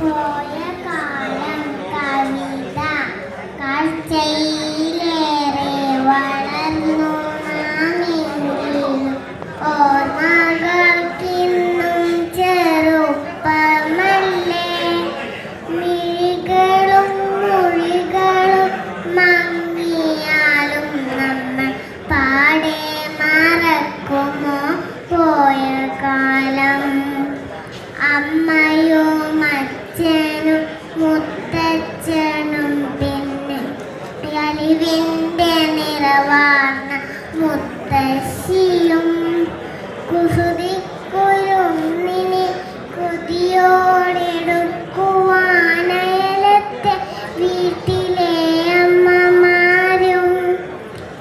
പോയ കാലം കവിത കാഴ്ചയിലേറെ വളർന്നു നാമെങ്കിലും ഓർമ്മകൾക്കിന്നും ചെറുപ്പമല്ലേ. മിഴികളും മൊഴികളും മങ്ങിയാലും നമ്മൾ പാടെ മറക്കുമോ പോയ കാലം. അമ്മയും അച്ഛനും മുത്തച്ഛനും പിന്നെ അലിവിൻ്റെ നിറവാർന്ന മുത്തശ്ശിയും കുസൃതിക്കുരുന്നിനെ കൊതിയോടെടുക്കുവാനയലത്തെ വീട്ടിലെ അമ്മമാരും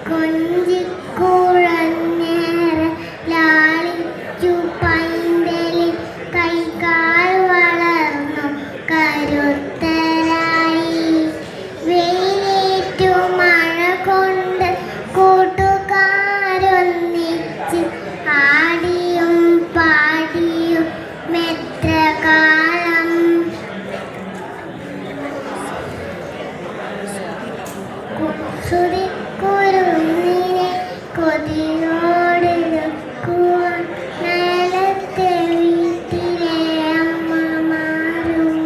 കൊഞ്ചിക്കുഴഞ്ഞേറെ ലാളിച്ചു പൈന്തലിൽ കൈകാൽ വളർന്നു കരുത്തരായി. വെയിലേറ്റു മഴ കൊണ്ട് കൂട്ടുകാരൊന്നിച്ച് ആടിയും പാടിയും എത്ര കാലം. കുസൃതിക്കുരുന്നിനെ കൊതിയോടെടുക്കുവാൻ നയലത്തെ വീട്ടിലെ അമ്മമാരും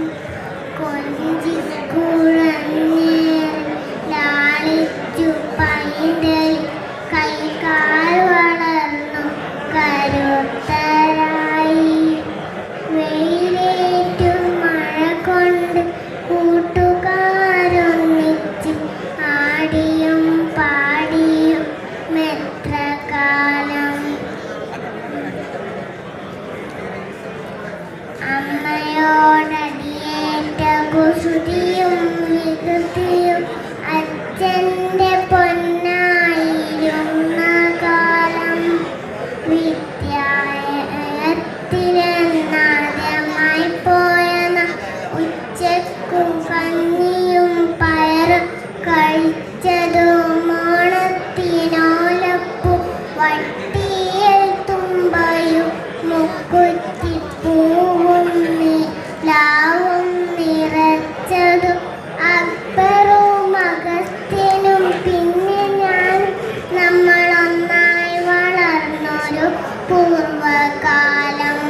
കൊഞ്ചിക്കുഴഞ്ഞേറെ ലാളിച്ചു പൈതലിൽ കൈകാൽ വളർന്നു കരുത്തരായി. വെയിലേറ്റു മഴ കൊണ്ട് കൂട്ടുകാരൊന്നിച്ച് ആടിയും പാടിയും എത്ര കാലം. അമ്മയോടടിയേറ്റ കുസൃതിയും വികൃതിയും അച്ഛൻ്റെ പൊന്നായിരുന്ന കാലം. വിദ്യാലയത്തിലെന്നാദ്യമായി പോയ ഉച്ചക്കും കഞ്ഞിയും പയറും കഴിച്ചതും ഓണത്തിനോലപ്പൂ വട്ടിയിൽ തുമ്പയും മുക്കുറ്റിപ്പൂവും ലാവും നിറച്ചതും അക്ബറും അഗസ്ത്യനും പിന്നെ ഞാൻ നമ്മളൊന്നായി വളർന്നൊരു പൂർവകാലം.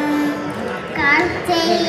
കാഴ്ചയിൽ